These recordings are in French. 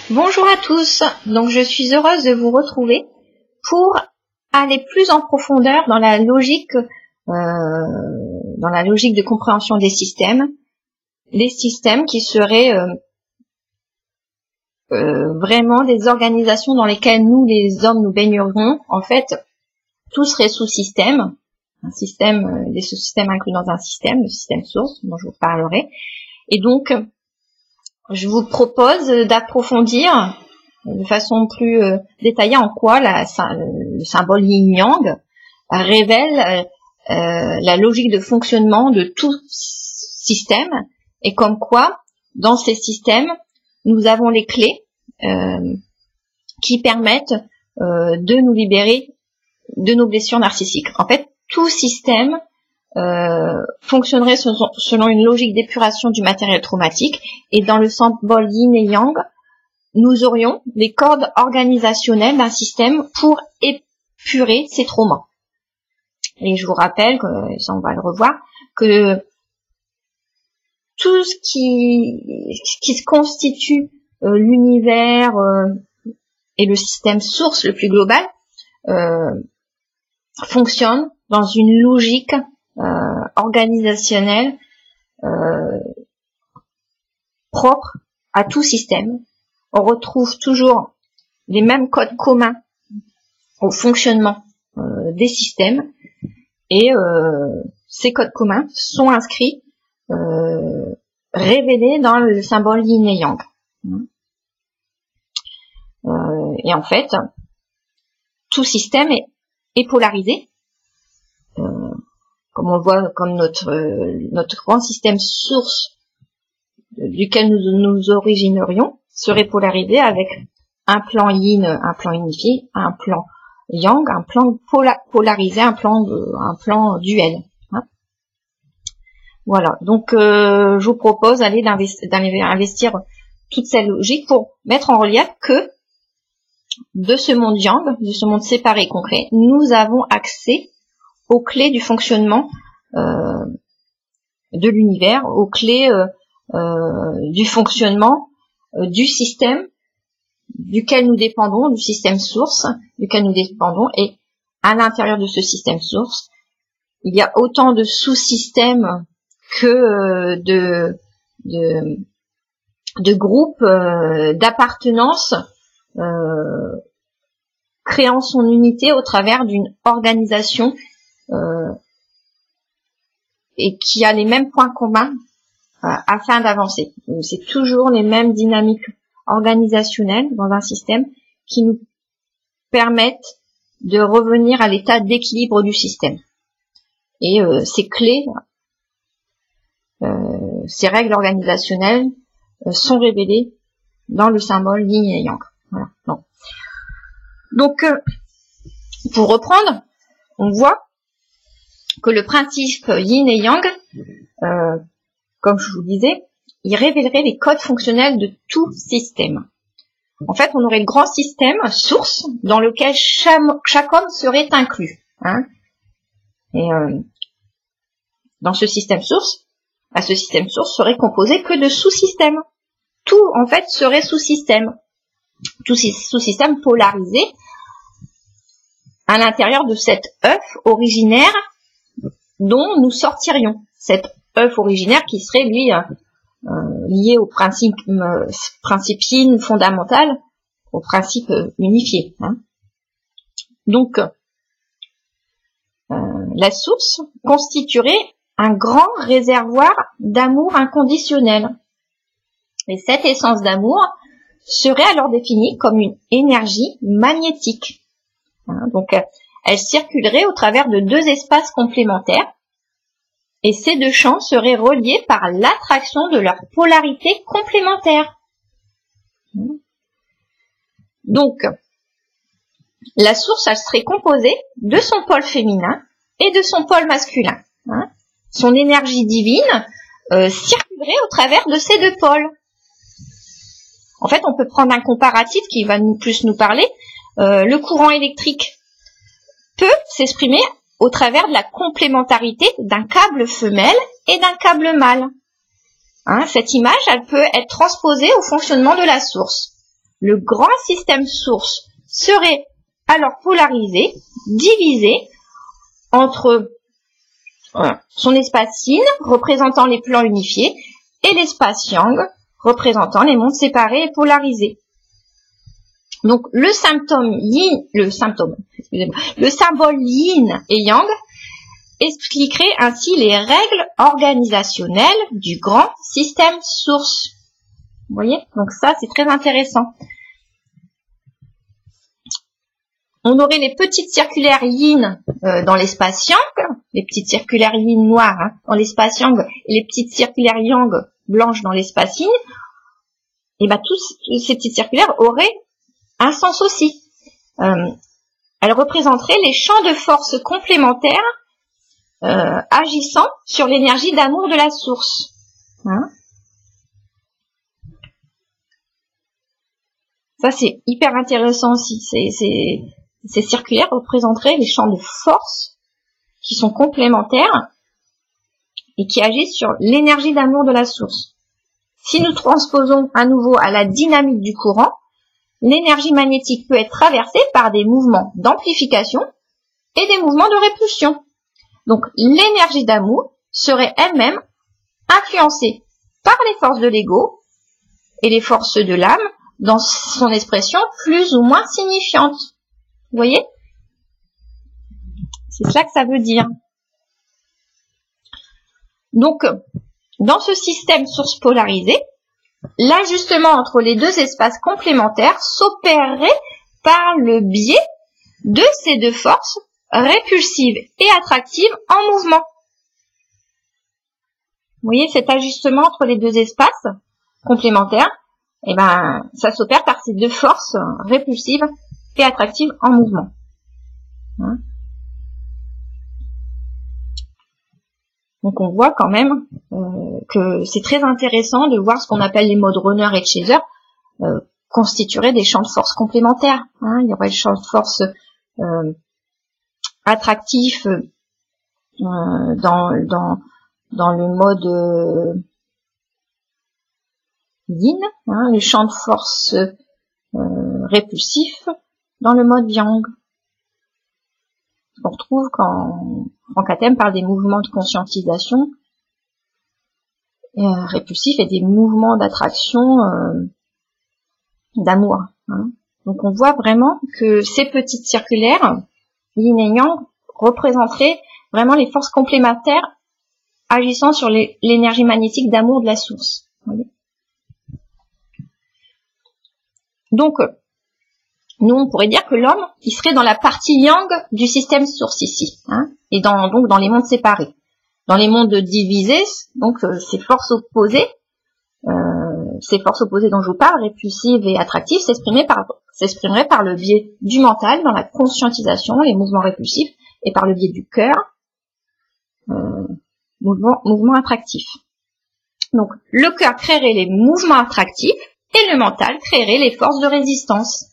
Bonjour à tous, donc je suis heureuse de vous retrouver pour aller plus en profondeur dans la logique de compréhension des systèmes, les systèmes qui seraient vraiment des organisations dans lesquelles nous les hommes nous baignerions. En fait, tout serait sous-système, un système, des sous-systèmes inclus dans un système, le système source dont je vous parlerai. Et donc, je vous propose d'approfondir de façon plus détaillée en quoi le symbole yin-yang révèle la logique de fonctionnement de tout système et comme quoi, dans ces systèmes, nous avons les clés qui permettent de nous libérer de nos blessures narcissiques. En fait, tout système fonctionnerait selon une logique d'épuration du matériel traumatique, et dans le symbole yin et yang, nous aurions les cordes organisationnelles d'un système pour épurer ces traumas. Et je vous rappelle, ça on va le revoir, que tout ce qui constitue l'univers et le système source le plus global fonctionne dans une logique organisationnelle propre à tout système. On retrouve toujours les mêmes codes communs au fonctionnement des systèmes, et ces codes communs sont inscrits, révélés dans le symbole yin et yang. Et en fait, tout système est polarisé, comme on le voit, comme notre grand système source duquel nous originerions serait polarisé avec un plan yin, un plan unifié, un plan yang, un plan polarisé, un plan duel. Voilà. Donc, je vous propose d'aller investir toute cette logique pour mettre en relief que de ce monde yang, de ce monde séparé et concret, nous avons accès aux clés du fonctionnement de l'univers, aux clés du fonctionnement du système duquel nous dépendons, du système source duquel nous dépendons. Et à l'intérieur de ce système source, il y a autant de sous-systèmes que de groupes d'appartenance créant son unité au travers d'une organisation et qui a les mêmes points communs afin d'avancer. C'est toujours les mêmes dynamiques organisationnelles dans un système qui nous permettent de revenir à l'état d'équilibre du système. Et ces clés, ces règles organisationnelles sont révélées dans le symbole yin et yang. Voilà. Donc, pour reprendre, on voit que le principe yin et yang, comme je vous disais, il révélerait les codes fonctionnels de tout système. En fait, on aurait le grand système source dans lequel chaque homme serait inclus. Et dans ce système source, ce système source serait composé que de sous-systèmes. Tout, en fait, serait sous-système. Tout sous-système polarisé à l'intérieur de cet œuf originaire dont nous sortirions. Cet œuf originaire qui serait, lui, lié au principe yin fondamental, au principe unifié. Donc, la source constituerait un grand réservoir d'amour inconditionnel. Et cette essence d'amour serait alors définie comme une énergie magnétique. Donc, elle circulerait au travers de deux espaces complémentaires, et ces deux champs seraient reliés par l'attraction de leur polarité complémentaire. Donc, la source, elle serait composée de son pôle féminin et de son pôle masculin. Son énergie divine circulerait au travers de ces deux pôles. En fait, on peut prendre un comparatif qui va plus nous parler. Le courant électrique peut s'exprimer au travers de la complémentarité d'un câble femelle et d'un câble mâle. Cette image, elle peut être transposée au fonctionnement de la source. Le grand système source serait alors polarisé, divisé entre son espace yin représentant les plans unifiés et l'espace yang représentant les mondes séparés et polarisés. Donc le symbole yin et yang expliquerait ainsi les règles organisationnelles du grand système source. Vous voyez? Donc ça, c'est très intéressant. On aurait les petites circulaires yin dans l'espace yang, les petites circulaires yin noires dans l'espace yang et les petites circulaires yang blanches dans l'espace yin. Et ben tous ces petites circulaires auraient un sens aussi. Elles représenteraient les champs de force complémentaires agissant sur l'énergie d'amour de la source. Ça, c'est hyper intéressant aussi. Ces circulaires représenteraient les champs de force qui sont complémentaires et qui agissent sur l'énergie d'amour de la source. Si nous transposons à nouveau à la dynamique du courant, l'énergie magnétique peut être traversée par des mouvements d'amplification et des mouvements de répulsion. Donc, l'énergie d'amour serait elle-même influencée par les forces de l'ego et les forces de l'âme dans son expression plus ou moins signifiante. Vous voyez? C'est cela que ça veut dire. Donc, dans ce système source polarisé, l'ajustement entre les deux espaces complémentaires s'opérerait par le biais de ces deux forces répulsives et attractives en mouvement. Vous voyez cet ajustement entre les deux espaces complémentaires? Eh ben, ça s'opère par ces deux forces répulsives et attractives en mouvement. Donc on voit quand même que c'est très intéressant de voir ce qu'on appelle les modes runner et chaser constitueraient des champs de force complémentaires. Il y aurait le champ de force attractif dans le mode yin, le champ de force répulsif dans le mode yang. On retrouve quand Franck Hatem parle des mouvements de conscientisation répulsifs et des mouvements d'attraction d'amour. Donc on voit vraiment que ces petites circulaires yin et yang représenteraient vraiment les forces complémentaires agissant sur l'énergie magnétique d'amour de la source. Donc, nous, on pourrait dire que l'homme, il serait dans la partie yang du système source ici, et donc dans les mondes séparés. Dans les mondes divisés, donc ces forces opposées dont je vous parle, répulsives et attractives, s'exprimeraient par le biais du mental, dans la conscientisation, les mouvements répulsifs, et par le biais du cœur, mouvements attractifs. Donc, le cœur créerait les mouvements attractifs, et le mental créerait les forces de résistance.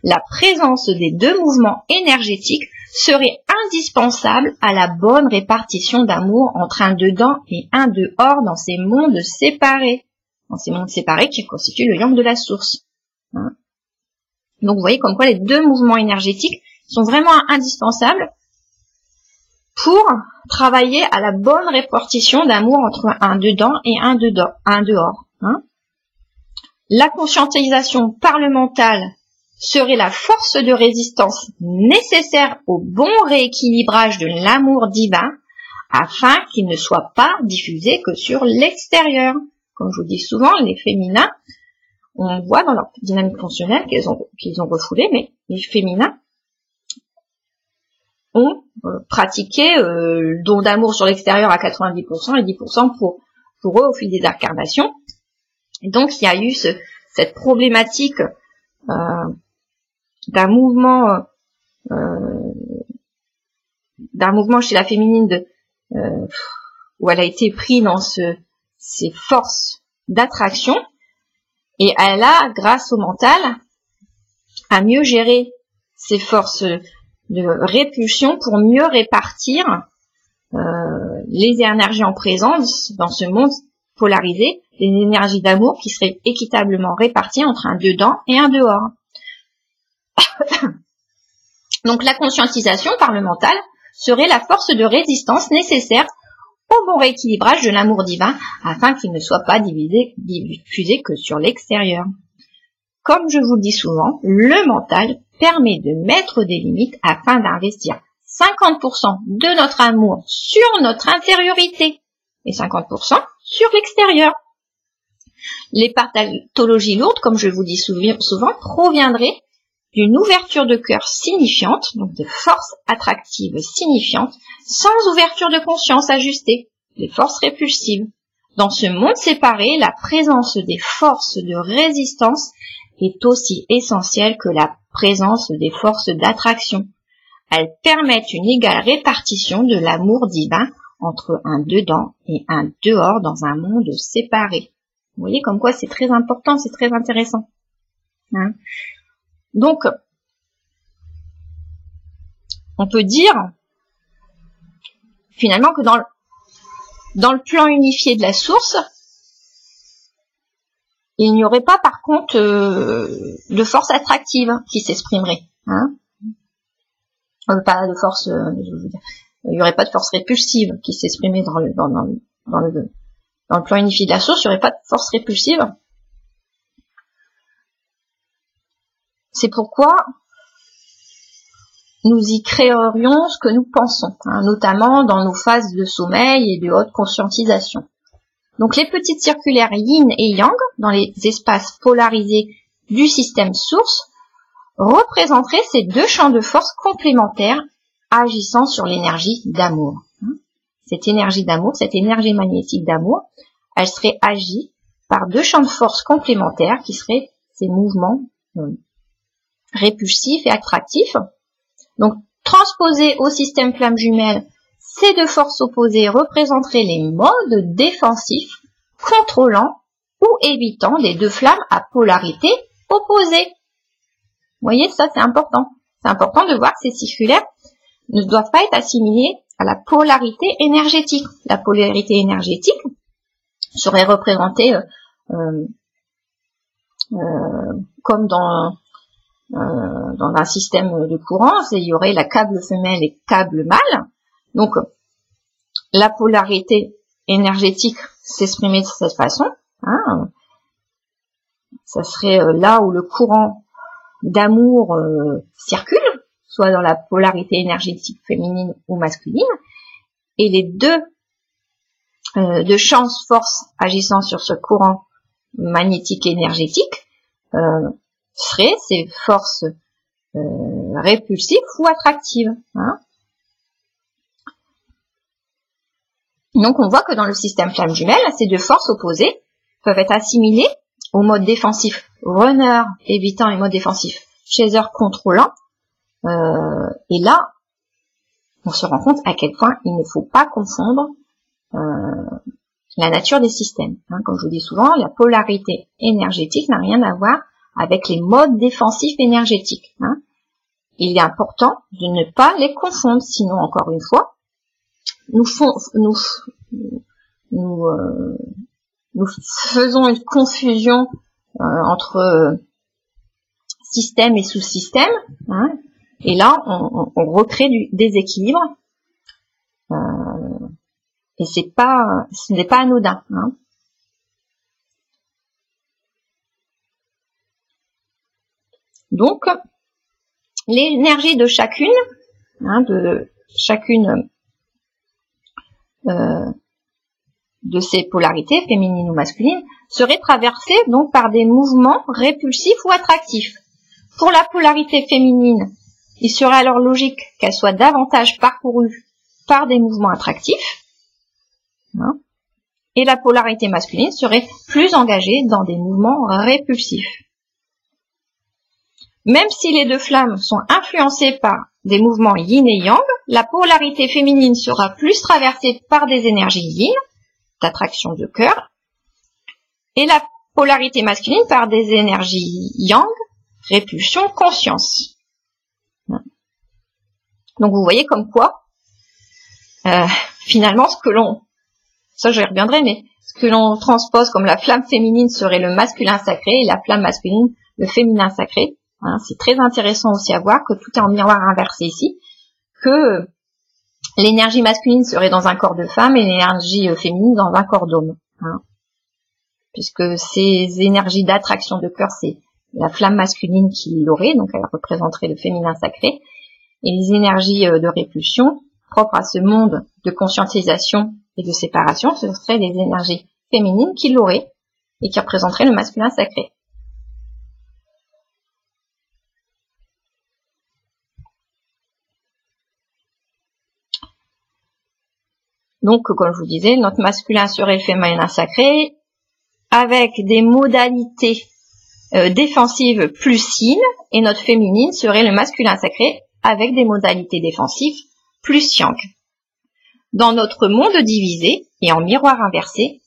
La présence des deux mouvements énergétiques serait indispensable à la bonne répartition d'amour entre un dedans et un dehors dans ces mondes séparés. Dans ces mondes séparés qui constituent le yang de la source. Donc vous voyez comme quoi les deux mouvements énergétiques sont vraiment indispensables pour travailler à la bonne répartition d'amour entre un dedans et un dehors. La conscientisation par le mental serait la force de résistance nécessaire au bon rééquilibrage de l'amour divin afin qu'il ne soit pas diffusé que sur l'extérieur. Comme je vous dis souvent, les féminins, on voit dans leur dynamique fonctionnelle qu'ils ont refoulé, mais les féminins ont pratiqué le don d'amour sur l'extérieur à 90% et 10% pour eux au fil des incarnations. Et donc, il y a eu cette problématique d'un mouvement chez la féminine où elle a été prise dans ces forces d'attraction et elle a, grâce au mental, à mieux gérer ces forces de répulsion pour mieux répartir les énergies en présence dans ce monde polarisées, des énergies d'amour qui seraient équitablement réparties entre un dedans et un dehors. Donc la conscientisation par le mental serait la force de résistance nécessaire au bon rééquilibrage de l'amour divin afin qu'il ne soit pas diffusé que sur l'extérieur. Comme je vous le dis souvent, le mental permet de mettre des limites afin d'investir 50% de notre amour sur notre intériorité et 50% sur l'extérieur. Les pathologies lourdes, comme je vous dis souvent, proviendraient d'une ouverture de cœur signifiante, donc de forces attractives signifiantes, sans ouverture de conscience ajustée, les forces répulsives. Dans ce monde séparé, la présence des forces de résistance est aussi essentielle que la présence des forces d'attraction. Elles permettent une égale répartition de l'amour divin entre un dedans et un dehors dans un monde séparé. Vous voyez comme quoi c'est très important, c'est très intéressant. Hein? Donc, on peut dire finalement que dans le plan unifié de la source, il n'y aurait pas par contre de force attractive qui s'exprimerait. Hein, pas de force, il n'y aurait pas de force répulsive qui s'exprimerait dans le plan unifié de la source, il n'y aurait pas de force répulsive. C'est pourquoi nous y créerions ce que nous pensons, hein, notamment dans nos phases de sommeil et de haute conscientisation. Donc les petites circulaires yin et yang, dans les espaces polarisés du système source, représenteraient ces deux champs de force complémentaires agissant sur l'énergie d'amour. Cette énergie d'amour, cette énergie magnétique d'amour, elle serait agie par deux champs de force complémentaires qui seraient ces mouvements répulsifs et attractifs. Donc, transposés au système flamme jumelle, ces deux forces opposées représenteraient les modes défensifs, contrôlant ou évitant des deux flammes à polarité opposée. Vous voyez, ça c'est important. C'est important de voir que ces circulaires ne doivent pas être assimilés à la polarité énergétique. La polarité énergétique serait représentée comme dans un système de courant, il y aurait la câble femelle et câble mâle. Donc, la polarité énergétique s'exprimerait de cette façon. Hein. Ça serait là où le courant d'amour circule, soit dans la polarité énergétique féminine ou masculine, et les deux champs force agissant sur ce courant magnétique et énergétique seraient ces forces répulsives ou attractives. Hein. Donc on voit que dans le système flamme jumelle, ces deux forces opposées peuvent être assimilées au mode défensif runner évitant et mode défensif chaser contrôlant. Et là, on se rend compte à quel point il ne faut pas confondre la nature des systèmes. Hein. Comme je vous dis souvent, la polarité énergétique n'a rien à voir avec les modes défensifs énergétiques. Hein. Il est important de ne pas les confondre, sinon, encore une fois, nous faisons une confusion entre système et sous-système, hein, et là, on recrée du déséquilibre, et ce n'est pas anodin. Hein. Donc, l'énergie de chacune de ces polarités, féminines ou masculines, serait traversée donc par des mouvements répulsifs ou attractifs. Pour la polarité féminine, il serait alors logique qu'elle soit davantage parcourue par des mouvements attractifs, hein, et la polarité masculine serait plus engagée dans des mouvements répulsifs. Même si les deux flammes sont influencées par des mouvements yin et yang, la polarité féminine sera plus traversée par des énergies yin, d'attraction de cœur, et la polarité masculine par des énergies yang, répulsion, conscience. Donc vous voyez comme quoi, finalement, ce ça j'y reviendrai, mais ce que l'on transpose comme la flamme féminine serait le masculin sacré et la flamme masculine le féminin sacré. Hein, c'est très intéressant aussi à voir que tout est en miroir inversé ici, que l'énergie masculine serait dans un corps de femme et l'énergie féminine dans un corps d'homme. Hein, puisque ces énergies d'attraction de cœur, c'est la flamme masculine qui l'aurait, donc elle représenterait le féminin sacré, et les énergies de répulsion propres à ce monde de conscientisation et de séparation, ce seraient les énergies féminines qui l'auraient et qui représenteraient le masculin sacré. Donc, comme je vous disais, notre masculin serait le féminin sacré, avec des modalités défensives plus yin, et notre féminine serait le masculin sacré, avec des modalités défensives plus yang. Dans notre monde divisé, et en miroir inversé,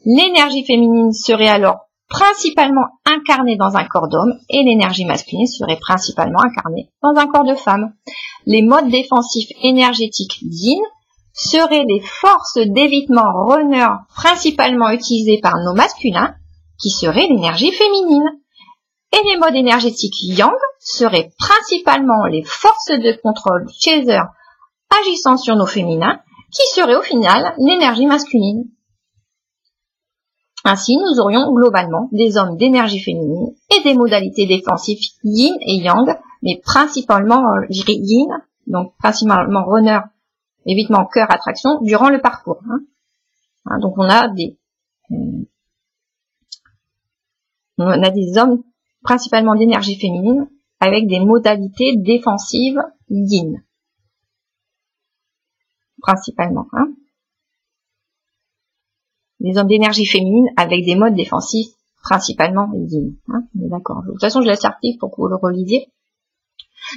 l'énergie féminine serait alors principalement incarnée dans un corps d'homme, et l'énergie masculine serait principalement incarnée dans un corps de femme. Les modes défensifs énergétiques yin seraient les forces d'évitement runner principalement utilisées par nos masculins, qui seraient l'énergie féminine. Et les modes énergétiques yang seraient principalement les forces de contrôle chaser agissant sur nos féminins, qui seraient au final l'énergie masculine. Ainsi, nous aurions globalement des hommes d'énergie féminine et des modalités défensives yin et yang, mais principalement yin, donc principalement runner, évitement, cœur, attraction, durant le parcours. Donc on a des hommes principalement d'énergie féminine avec des modalités défensives yin. Principalement. Des hommes d'énergie féminine avec des modes défensifs principalement yin. D'accord. De toute façon, je laisse l'article pour que vous le relisiez.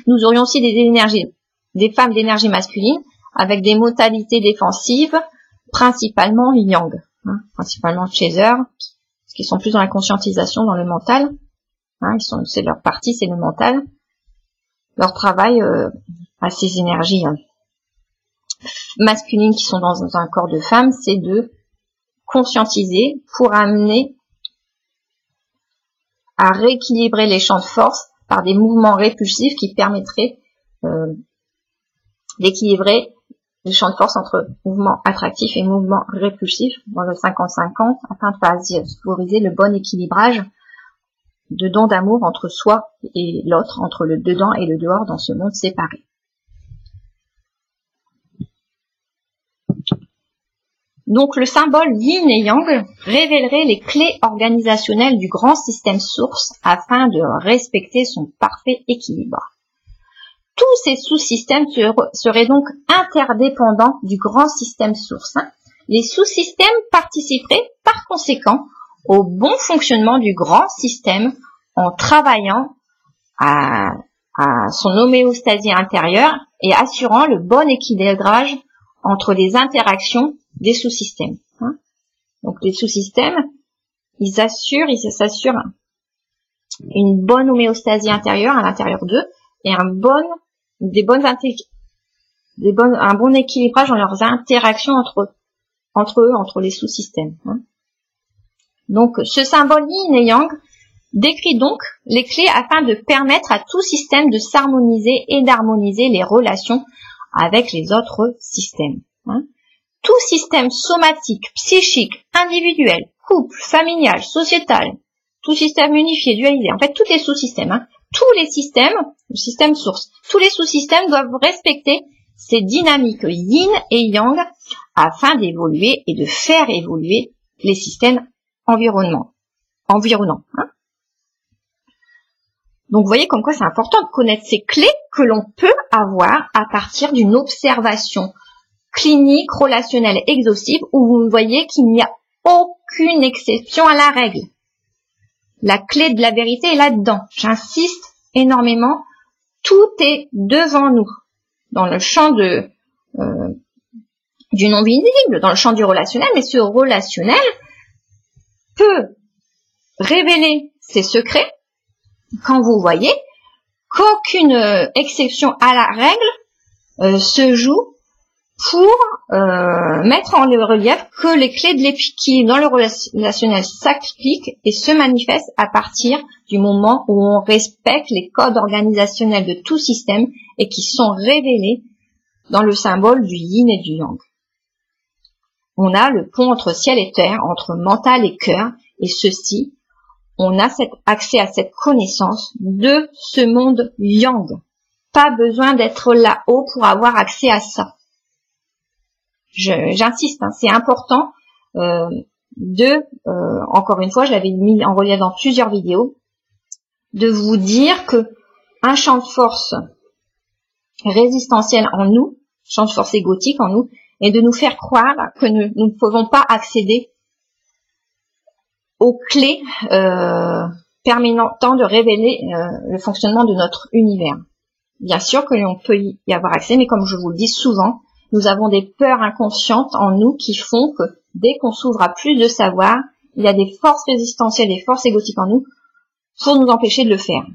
Nous aurions aussi des femmes d'énergie masculine avec des modalités défensives principalement yang, principalement chaser, qui sont plus dans la conscientisation, dans le mental. C'est leur partie, c'est le mental. Leur travail à ces énergies masculines qui sont dans un corps de femme, c'est de conscientiser pour amener à rééquilibrer les champs de force par des mouvements répulsifs qui permettraient d'équilibrer les champs de force entre mouvements attractifs et mouvements répulsifs dans le 50-50 afin de favoriser le bon équilibrage de dons d'amour entre soi et l'autre, entre le dedans et le dehors dans ce monde séparé. Donc le symbole yin et yang révélerait les clés organisationnelles du grand système source afin de respecter son parfait équilibre. Tous ces sous-systèmes seraient donc interdépendants du grand système source. Les sous-systèmes participeraient par conséquent au bon fonctionnement du grand système en travaillant à son homéostasie intérieure et assurant le bon équilibrage entre les interactions des sous-systèmes. Donc les sous-systèmes, ils s'assurent une bonne homéostasie intérieure à l'intérieur d'eux et un bon équilibrage dans leurs interactions entre les sous-systèmes. Donc ce symbole yin et yang décrit donc les clés afin de permettre à tout système de s'harmoniser et d'harmoniser les relations avec les autres systèmes. Tout système somatique, psychique, individuel, couple, familial, sociétal, tout système unifié, dualisé, en fait tous les sous-systèmes, tous les systèmes, le système source, tous les sous-systèmes doivent respecter ces dynamiques yin et yang afin d'évoluer et de faire évoluer les systèmes environnants. Donc vous voyez comme quoi c'est important de connaître ces clés que l'on peut avoir à partir d'une observation clinique, relationnelle, exhaustive, où vous voyez qu'il n'y a aucune exception à la règle. La clé de la vérité est là-dedans. J'insiste énormément. Tout est devant nous. Dans le champ du non visible, dans le champ du relationnel, mais ce relationnel peut révéler ses secrets quand vous voyez qu'aucune exception à la règle se joue pour mettre en relief que les clés de l'équilibre dans le relationnel s'appliquent et se manifestent à partir du moment où on respecte les codes organisationnels de tout système et qui sont révélés dans le symbole du yin et du yang. On a le pont entre ciel et terre, entre mental et cœur, et ceci, on a accès à cette connaissance de ce monde yang. Pas besoin d'être là-haut pour avoir accès à ça. J'insiste, hein, c'est important encore une fois, je l'avais mis en relief dans plusieurs vidéos, de vous dire que un champ de force résistentiel en nous, champ de force égotique en nous, et de nous faire croire que nous ne pouvons pas accéder aux clés permettant de révéler le fonctionnement de notre univers. Bien sûr que l'on peut y avoir accès, mais comme je vous le dis souvent, nous avons des peurs inconscientes en nous qui font que dès qu'on s'ouvre à plus de savoir, il y a des forces résistentielles, des forces égotiques en nous pour nous empêcher de le faire.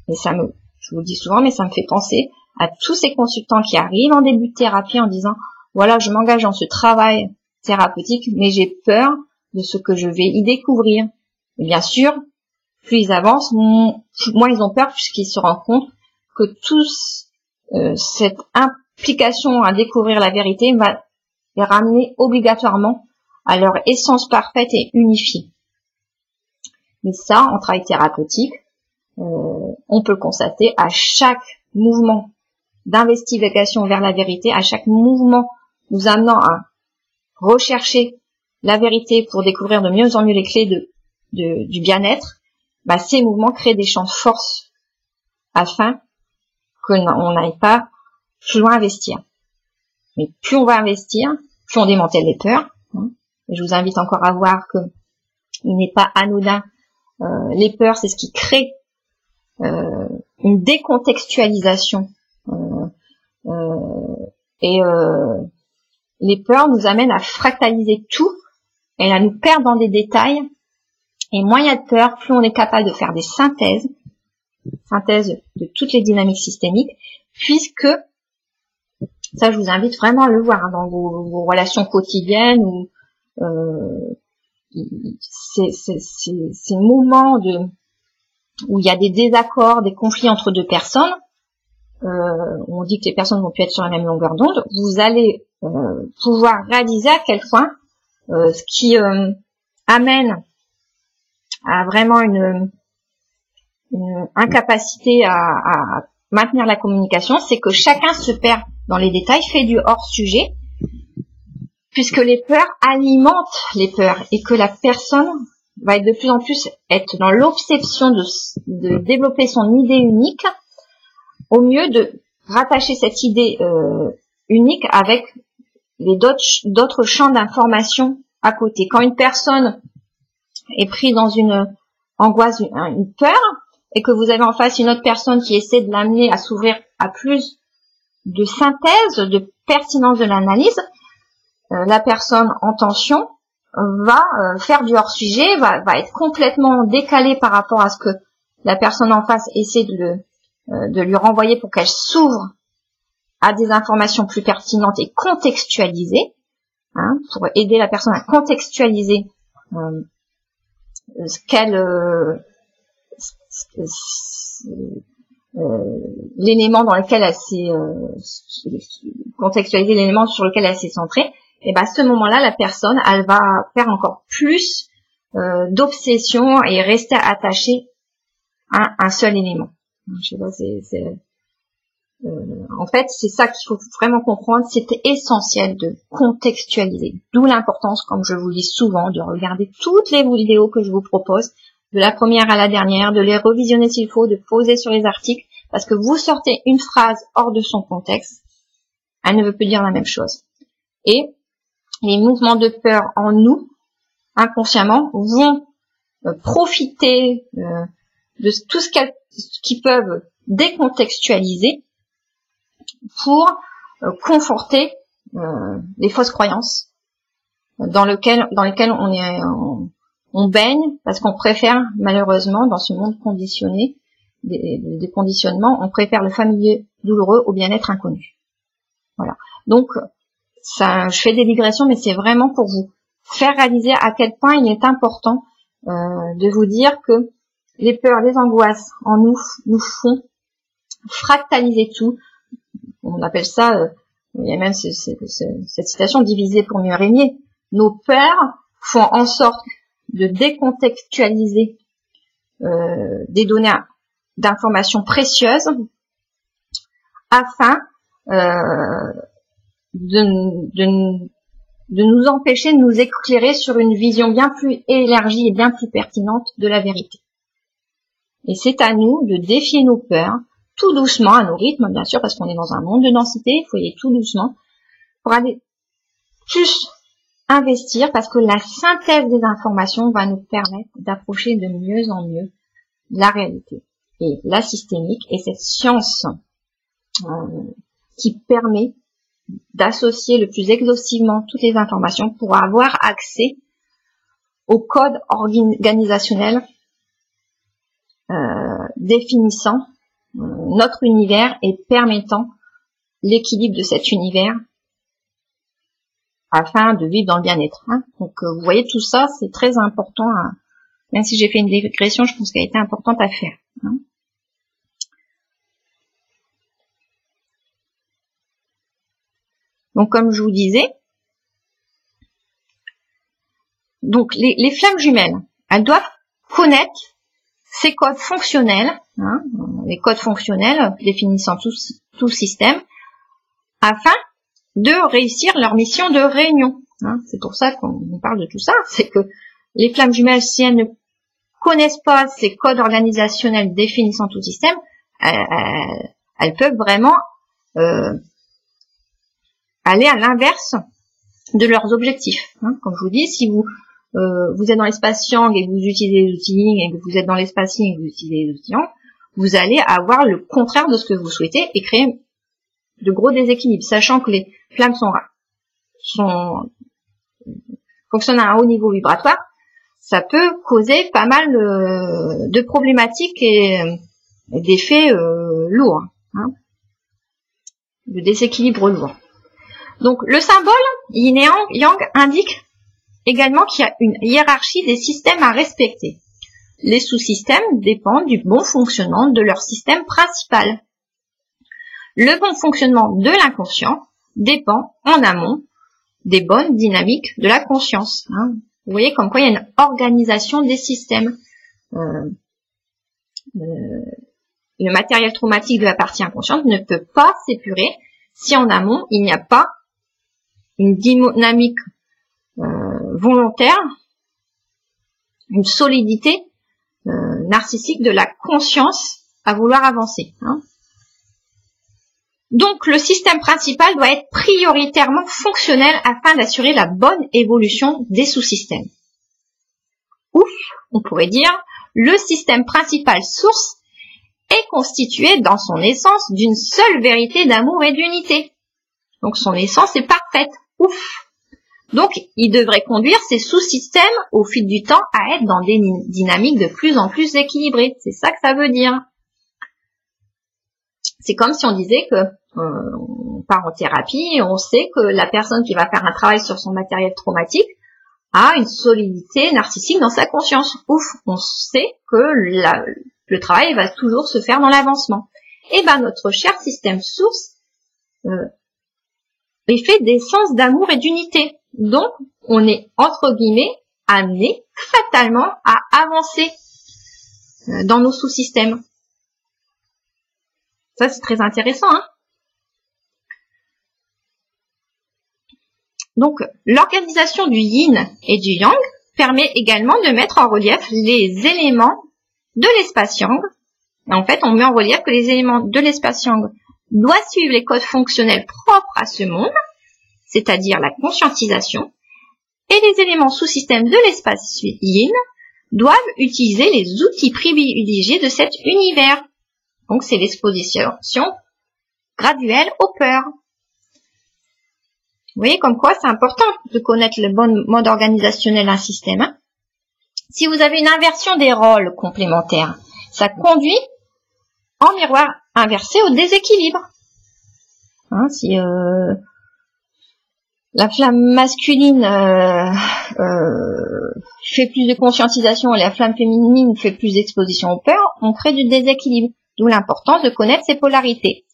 Et je vous le dis souvent, mais ça me fait penser à tous ces consultants qui arrivent en début de thérapie en disant voilà, je m'engage dans ce travail thérapeutique, mais j'ai peur de ce que je vais y découvrir. Et bien sûr, plus ils avancent, moins ils ont peur puisqu'ils se rendent compte que cette implication à découvrir la vérité va les ramener obligatoirement à leur essence parfaite et unifiée. Mais ça, en travail thérapeutique, on peut le constater à chaque mouvement d'investigation vers la vérité, à chaque mouvement nous amenant à rechercher la vérité pour découvrir de mieux en mieux les clés du bien-être, ces mouvements créent des champs de force afin qu'on n'aille pas plus loin investir. Mais plus on va investir, plus on démantèle les peurs. Et je vous invite encore à voir que il n'est pas anodin. Les peurs, c'est ce qui crée une décontextualisation. Les peurs nous amènent à fractaliser tout et à nous perdre dans des détails. Et moins il y a de peur, plus on est capable de faire des synthèses de toutes les dynamiques systémiques, puisque, ça je vous invite vraiment à le voir dans vos relations quotidiennes, où ces moments où il y a des désaccords, des conflits entre deux personnes, on dit que les personnes vont plus être sur la même longueur d'onde, vous allez pouvoir réaliser à quel point ce qui amène à vraiment une incapacité à maintenir la communication, c'est que chacun se perd dans les détails, fait du hors-sujet, puisque les peurs alimentent les peurs et que la personne va être de plus en plus être dans l'obsession de développer son idée unique, au mieux de rattacher cette idée unique avec d'autres champs d'information à côté. Quand une personne est prise dans une angoisse, une peur, et que vous avez en face une autre personne qui essaie de l'amener à s'ouvrir à plus de synthèse, de pertinence de l'analyse, la personne en tension va faire du hors-sujet, va être complètement décalée par rapport à ce que la personne en face essaie de lui renvoyer pour qu'elle s'ouvre à des informations plus pertinentes et contextualisées, pour aider la personne à contextualiser l'élément dans lequel elle s'est contextualiser l'élément sur lequel elle s'est centrée. Et à ce moment-là, la personne, elle va faire encore plus d'obsession et rester attachée à un seul élément. Je sais pas, en fait, c'est ça qu'il faut vraiment comprendre. C'est essentiel de contextualiser. D'où l'importance, comme je vous le dis souvent, de regarder toutes les vidéos que je vous propose, de la première à la dernière, de les revisionner s'il faut, de poser sur les articles, parce que vous sortez une phrase hors de son contexte, elle ne veut plus dire la même chose. Et les mouvements de peur en nous, inconsciemment, vont profiter de tout ce qu'ils peuvent décontextualiser pour conforter les fausses croyances dans lesquelles on baigne, parce qu'on préfère, malheureusement, dans ce monde conditionné, des conditionnements, on préfère le familier douloureux au bien-être inconnu. Voilà. Donc, ça, je fais des digressions, mais c'est vraiment pour vous faire réaliser à quel point il est important de vous dire que les peurs, les angoisses en nous font fractaliser tout. On appelle ça, il y a même cette citation, diviser pour mieux régner. Nos peurs font en sorte de décontextualiser des données d'informations précieuses afin de nous empêcher de nous éclairer sur une vision bien plus élargie et bien plus pertinente de la vérité. Et c'est à nous de défier nos peurs, tout doucement, à nos rythmes, bien sûr, parce qu'on est dans un monde de densité, il faut y aller tout doucement, pour aller plus investir, parce que la synthèse des informations va nous permettre d'approcher de mieux en mieux la réalité. Et la systémique est cette science qui permet d'associer le plus exhaustivement toutes les informations pour avoir accès au code organisationnel définissant notre univers et permettant l'équilibre de cet univers afin de vivre dans le bien-être. Donc vous voyez, tout ça, c'est très important. Même si j'ai fait une digression, je pense qu'elle a été importante à faire. Donc comme je vous disais, donc les flammes jumelles, elles doivent connaître ces codes fonctionnels, les codes fonctionnels définissant tout système, afin de réussir leur mission de réunion. C'est pour ça qu'on parle de tout ça, c'est que les flammes jumelles, si elles ne connaissent pas ces codes organisationnels définissant tout système, elles peuvent vraiment aller à l'inverse de leurs objectifs. Comme je vous dis, si vous êtes dans l'espace Yang et que vous utilisez les outils Yin et que vous êtes dans l'espace Yin et que vous utilisez les outils Yang, vous allez avoir le contraire de ce que vous souhaitez et créer de gros déséquilibres, sachant que les flammes fonctionnent à un haut niveau vibratoire. Ça peut causer pas mal de problématiques et d'effets lourds, de déséquilibres lourds. Donc le symbole Yin et Yang indique également qu'il y a une hiérarchie des systèmes à respecter. Les sous-systèmes dépendent du bon fonctionnement de leur système principal. Le bon fonctionnement de l'inconscient dépend en amont des bonnes dynamiques de la conscience. Vous voyez comme quoi il y a une organisation des systèmes. Le matériel traumatique de la partie inconsciente ne peut pas s'épurer si en amont il n'y a pas une dynamique volontaire, une solidité narcissique de la conscience à vouloir avancer. Donc le système principal doit être prioritairement fonctionnel afin d'assurer la bonne évolution des sous-systèmes. Ouf, on pourrait dire, le système principal source est constitué dans son essence d'une seule vérité d'amour et d'unité. Donc son essence est parfaite. Ouf. Donc il devrait conduire ces sous-systèmes au fil du temps à être dans des dynamiques de plus en plus équilibrées. C'est ça que ça veut dire. C'est comme si on disait que on part en thérapie et on sait que la personne qui va faire un travail sur son matériel traumatique a une solidité narcissique dans sa conscience. Ouf, on sait que le travail va toujours se faire dans l'avancement. Et ben notre cher système source est fait d'essence d'amour et d'unité. Donc on est entre guillemets amené fatalement à avancer dans nos sous-systèmes. Ça c'est très intéressant. Donc l'organisation du Yin et du Yang permet également de mettre en relief les éléments de l'espace Yang. Et en fait, on met en relief que les éléments de l'espace Yang doivent suivre les codes fonctionnels propres à ce monde, c'est-à-dire la conscientisation, et les éléments sous-systèmes de l'espace Yin doivent utiliser les outils privilégiés de cet univers. Donc c'est l'exposition graduelle aux peurs. Vous voyez comme quoi c'est important de connaître le bon mode organisationnel d'un système. Si vous avez une inversion des rôles complémentaires, ça conduit en miroir inversé au déséquilibre. Si La flamme masculine fait plus de conscientisation et la flamme féminine fait plus d'exposition aux peurs, on crée du déséquilibre. D'où l'importance de connaître ces polarités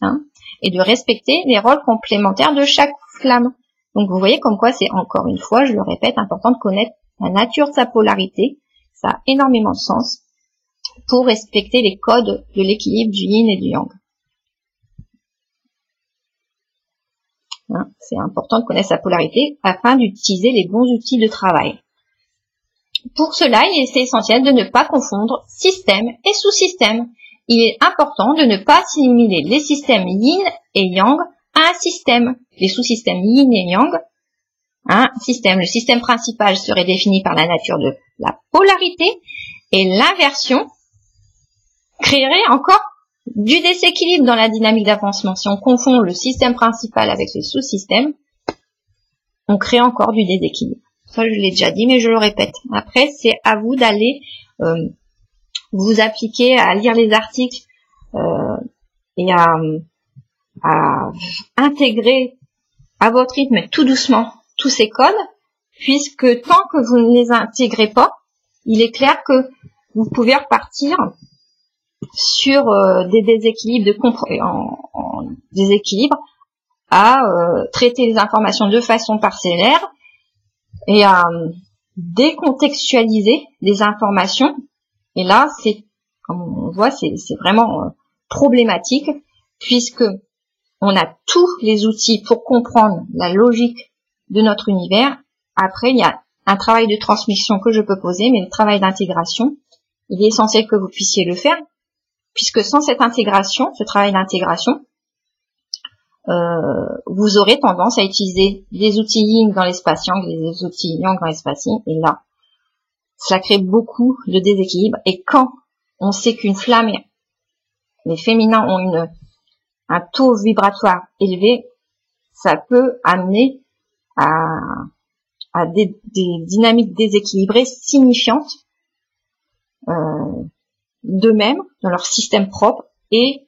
et de respecter les rôles complémentaires de chaque flamme. Donc vous voyez comme quoi c'est, encore une fois, je le répète, important de connaître la nature de sa polarité. Ça a énormément de sens pour respecter les codes de l'équilibre du yin et du yang. C'est important de connaître sa polarité afin d'utiliser les bons outils de travail. Pour cela, il est essentiel de ne pas confondre système et sous-système. Il est important de ne pas assimiler les systèmes yin et yang à un système. Les sous-systèmes yin et yang, le système principal serait défini par la nature de la polarité et l'inversion créerait encore du déséquilibre dans la dynamique d'avancement. Si on confond le système principal avec les sous-systèmes, on crée encore du déséquilibre. Ça, je l'ai déjà dit, mais je le répète. Après, c'est à vous d'aller vous appliquer à lire les articles et à intégrer à votre rythme tout doucement tous ces codes, puisque tant que vous ne les intégrez pas, il est clair que vous pouvez repartir sur des déséquilibres en déséquilibre à traiter les informations de façon parcellaire et à décontextualiser des informations. Et là, c'est, comme on voit, c'est vraiment problématique, puisque on a tous les outils pour comprendre la logique de notre univers. Après, il y a un travail de transmission que je peux poser, mais le travail d'intégration, il est essentiel que vous puissiez le faire, puisque sans cette intégration, ce travail d'intégration, vous aurez tendance à utiliser des outils yin dans l'espace yang et des outils yang dans l'espace yin, et là, ça crée beaucoup de déséquilibre. Et quand on sait qu'une flamme, les féminins ont un taux vibratoire élevé, ça peut amener à des dynamiques déséquilibrées signifiantes d'eux-mêmes, dans leur système propre et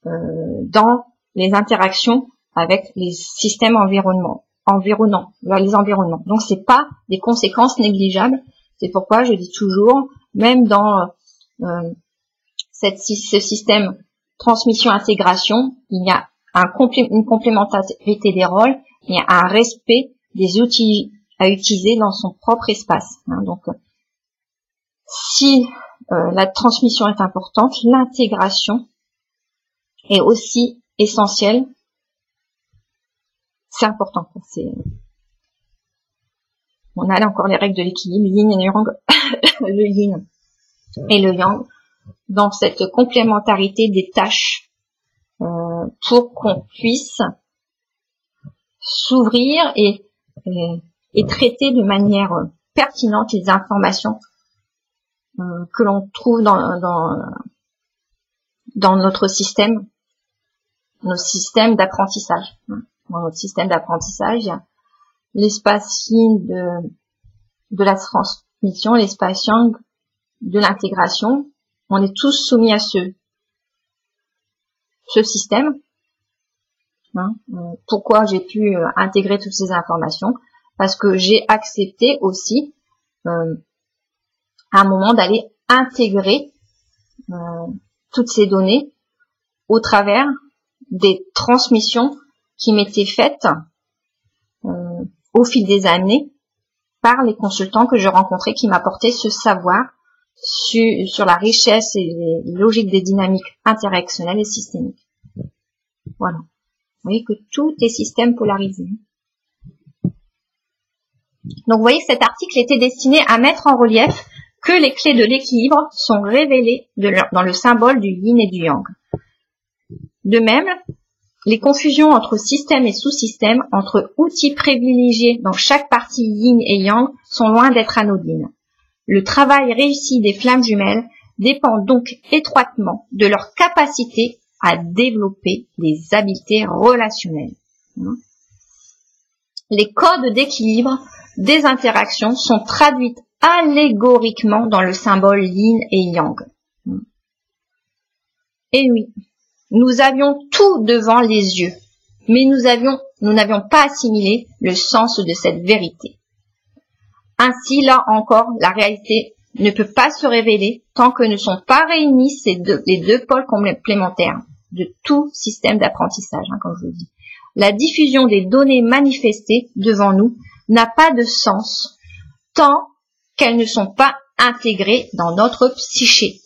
dans les interactions avec les systèmes environnants, les environnements. Donc c'est pas des conséquences négligeables. C'est pourquoi je dis toujours, même dans ce système transmission-intégration, il y a une complémentarité des rôles, il y a un respect des outils à utiliser dans son propre espace. Donc, si la transmission est importante, l'intégration est aussi essentielle. C'est important. On a là encore les règles de l'équilibre, yin et yang, le yin et le yang, dans cette complémentarité des tâches pour qu'on puisse s'ouvrir et traiter de manière pertinente les informations que l'on trouve dans notre système, nos systèmes d'apprentissage. Dans notre système d'apprentissage, il y a l'espace yin de la transmission, l'espace yang de l'intégration. On est tous soumis à ce système. Pourquoi j'ai pu intégrer toutes ces informations? Parce que j'ai accepté aussi à un moment d'aller intégrer toutes ces données au travers des transmissions qui m'étaient faites au fil des années par les consultants que je rencontrais, qui m'apportaient ce savoir sur la richesse et les logiques des dynamiques interactionnelles et systémiques. Voilà. Vous voyez que tout est système polarisé. Donc vous voyez que cet article était destiné à mettre en relief que les clés de l'équilibre sont révélées dans le symbole du yin et du yang. De même, les confusions entre système et sous-système, entre outils privilégiés dans chaque partie yin et yang, sont loin d'être anodines. Le travail réussi des flammes jumelles dépend donc étroitement de leur capacité à développer des habiletés relationnelles. Les codes d'équilibre des interactions sont traduits allégoriquement dans le symbole yin et yang. Et oui, nous avions tout devant les yeux, mais nous avions nous n'avions pas assimilé le sens de cette vérité. Ainsi, là encore, la réalité ne peut pas se révéler tant que ne sont pas réunis les deux pôles complémentaires de tout système d'apprentissage, comme je vous dis. La diffusion des données manifestées devant nous n'a pas de sens tant qu'elles ne sont pas intégrées dans notre psyché.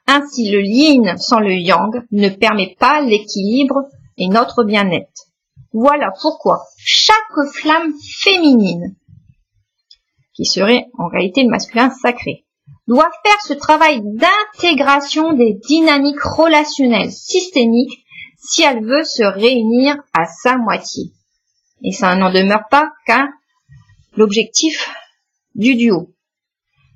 Ainsi, le yin sans le yang ne permet pas l'équilibre et notre bien-être. Voilà pourquoi chaque flamme féminine, qui serait en réalité le masculin sacré, doit faire ce travail d'intégration des dynamiques relationnelles systémiques si elle veut se réunir à sa moitié. Et ça n'en demeure pas qu'un l'objectif du duo.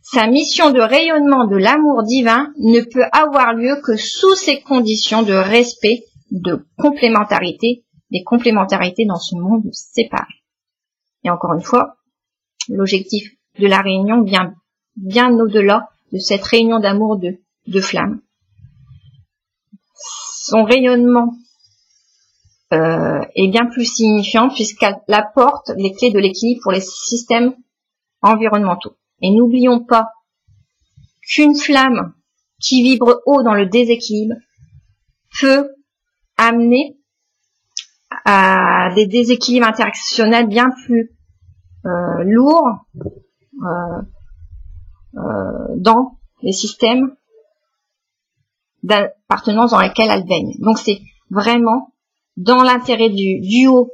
Sa mission de rayonnement de l'amour divin ne peut avoir lieu que sous ces conditions de respect, de complémentarité, des complémentarités dans ce monde séparé. Et encore une fois, l'objectif de la réunion vient bien au-delà de cette réunion d'amour de flammes. Son rayonnement est bien plus signifiant puisqu'elle apporte les clés de l'équilibre pour les systèmes environnementaux. Et n'oublions pas qu'une flamme qui vibre haut dans le déséquilibre peut amener à des déséquilibres interactionnels bien plus lourds dans les systèmes d'appartenance dans lesquels elle baigne. Donc c'est vraiment dans l'intérêt du duo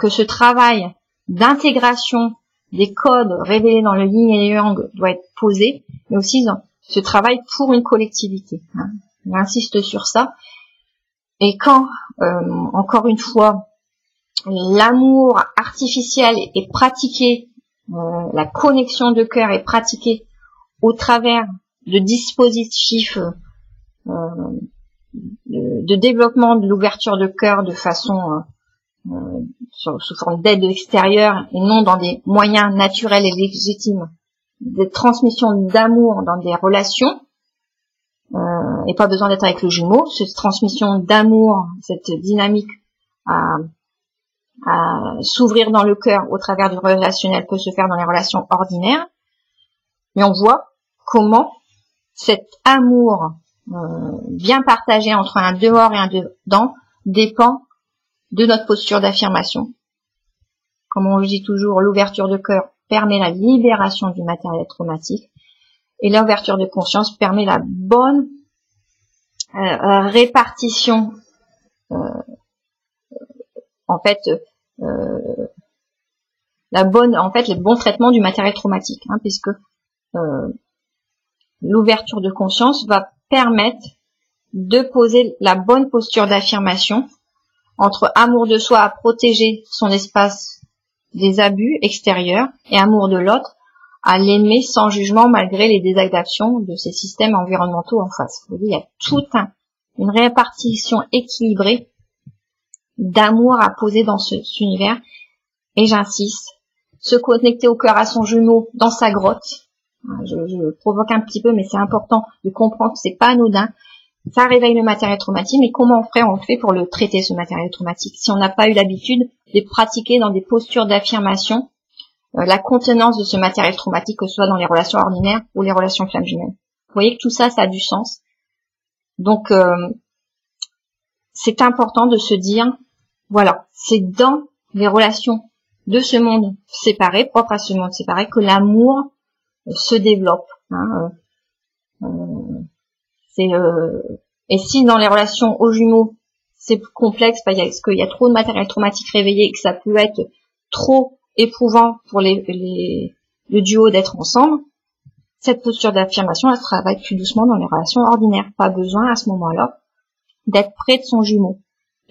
que ce travail d'intégration des codes révélés dans le yin et le yang doit être posé, mais aussi dans ce travail pour une collectivité. J'insiste sur ça. Et quand, encore une fois, l'amour artificiel est pratiqué, la connexion de cœur est pratiquée au travers de dispositifs de développement de l'ouverture de cœur de façon sous forme d'aide extérieure et non dans des moyens naturels et légitimes, des transmissions d'amour dans des relations, et pas besoin d'être avec le jumeau. Cette transmission d'amour, cette dynamique à s'ouvrir dans le cœur au travers du relationnel peut se faire dans les relations ordinaires, mais on voit comment cet amour bien partagé entre un dehors et un dedans dépend de notre posture d'affirmation. Comme on le dit toujours, l'ouverture de cœur permet la libération du matériel traumatique et l'ouverture de conscience permet la bonne répartition, le bon traitement du matériel traumatique, puisque l'ouverture de conscience va permettre de poser la bonne posture d'affirmation entre amour de soi à protéger son espace des abus extérieurs et amour de l'autre à l'aimer sans jugement malgré les désadaaptations de ces systèmes environnementaux en face. Vous voyez, il y a toute une répartition équilibrée d'amour à poser dans cet univers. Et j'insiste, se connecter au cœur à son jumeau dans sa grotte. Je provoque un petit peu, mais c'est important de comprendre que c'est pas anodin. Ça réveille le matériel traumatique, mais comment on fait pour le traiter, ce matériel traumatique, si on n'a pas eu l'habitude de pratiquer dans des postures d'affirmation la contenance de ce matériel traumatique, que ce soit dans les relations ordinaires ou les relations flammes jumelles. Vous voyez que tout ça, ça a du sens. Donc, c'est important de se dire, voilà, c'est dans les relations de ce monde séparé, propre à ce monde séparé, que l'amour se développe. Et si dans les relations aux jumeaux, c'est plus complexe, parce qu'il y a trop de matériel traumatique réveillé et que ça peut être trop éprouvant pour le duo d'être ensemble, cette posture d'affirmation, elle travaille plus doucement dans les relations ordinaires. Pas besoin à ce moment-là d'être près de son jumeau.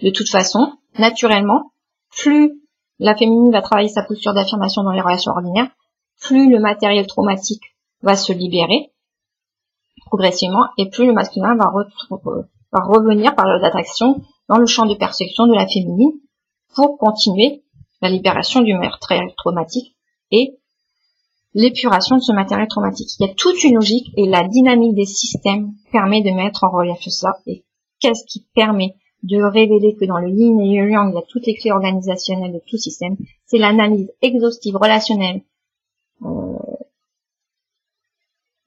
De toute façon, naturellement, plus la féminine va travailler sa posture d'affirmation dans les relations ordinaires, plus le matériel traumatique va se libérer progressivement et plus le masculin va revenir par l'attraction dans le champ de perception de la féminine pour continuer la libération du matériel traumatique et l'épuration de ce matériel traumatique. Il y a toute une logique et la dynamique des systèmes permet de mettre en relief ça. Et qu'est-ce qui permet de révéler que dans le yin et le yang, il y a toutes les clés organisationnelles de tout système. C'est l'analyse exhaustive relationnelle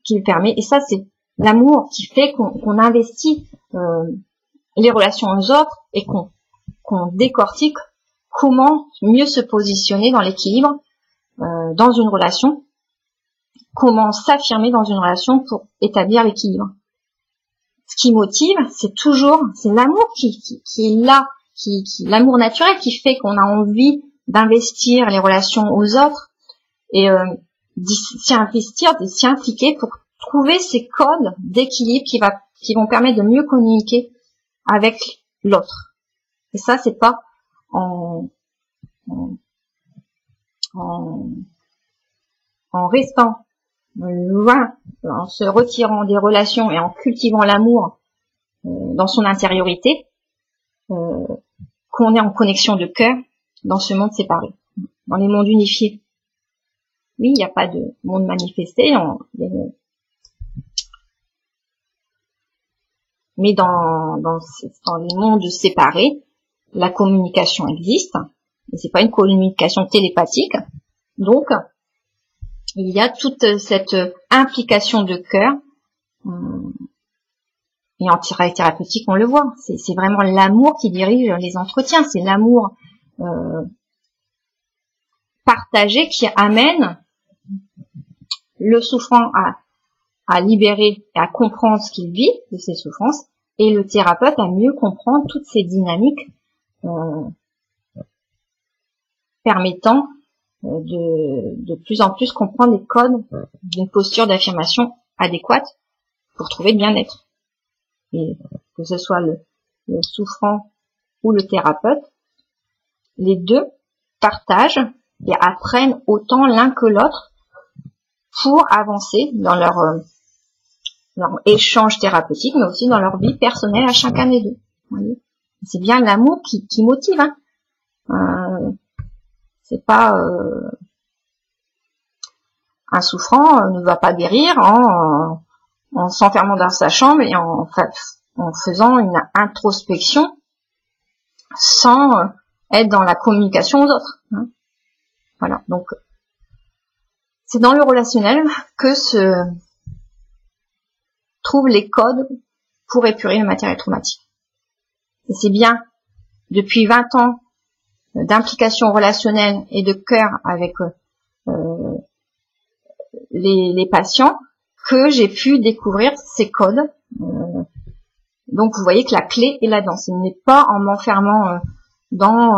qui le permet. Et ça, c'est l'amour qui fait qu'on investit les relations aux autres et qu'on décortique comment mieux se positionner dans l'équilibre dans une relation, comment s'affirmer dans une relation pour établir l'équilibre. Ce qui motive, c'est l'amour qui est là, l'amour naturel qui fait qu'on a envie d'investir les relations aux autres et s'y investir, de s'y impliquer pour trouver ces codes d'équilibre qui vont permettre de mieux communiquer avec l'autre. Et ça, c'est pas en restant loin, en se retirant des relations et en cultivant l'amour dans son intériorité, qu'on est en connexion de cœur dans ce monde séparé. Dans les mondes unifiés, oui, il n'y a pas de monde manifesté, mais dans les mondes séparés, la communication existe, et c'est pas une communication télépathique, donc il y a toute cette implication de cœur, et en thérapeutique on le voit, c'est vraiment l'amour qui dirige les entretiens, c'est l'amour partagé qui amène le souffrant à libérer et à comprendre ce qu'il vit de ses souffrances, et le thérapeute à mieux comprendre toutes ces dynamiques permettant de plus en plus comprendre les codes d'une posture d'affirmation adéquate pour trouver le bien-être. Et que ce soit le souffrant ou le thérapeute, les deux partagent et apprennent autant l'un que l'autre pour avancer dans leur échange thérapeutique, mais aussi dans leur vie personnelle à chacun des deux. C'est bien l'amour qui motive, hein. C'est pas un souffrant ne va pas guérir en s'enfermant dans sa chambre et en faisant une introspection sans être dans la communication aux autres, hein. Voilà, donc c'est dans le relationnel que se trouvent les codes pour épurer le matériel traumatique. Et c'est bien depuis 20 ans d'implication relationnelle et de cœur avec les patients que j'ai pu découvrir ces codes. Donc vous voyez que la clé est là-dedans. Ce n'est pas en m'enfermant dans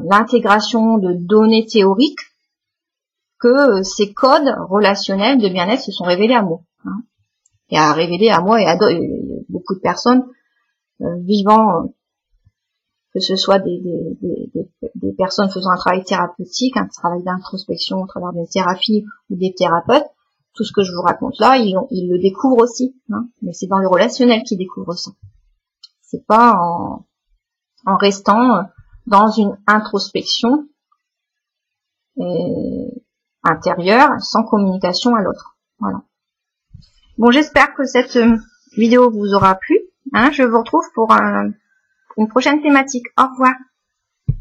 l'intégration de données théoriques que ces codes relationnels de bien-être se sont révélés à moi, hein, et à révéler à moi et à beaucoup de personnes vivant, que ce soit des personnes faisant un travail thérapeutique, un travail d'introspection au travers d'une thérapie ou des thérapeutes. Tout ce que je vous raconte là, ils le découvrent aussi, hein, mais c'est dans le relationnel qu'ils découvrent ça. C'est pas en restant dans une introspection intérieure sans communication à l'autre. Voilà. Bon, j'espère que cette vidéo vous aura plu, hein. Je vous retrouve pour une prochaine thématique. Au revoir.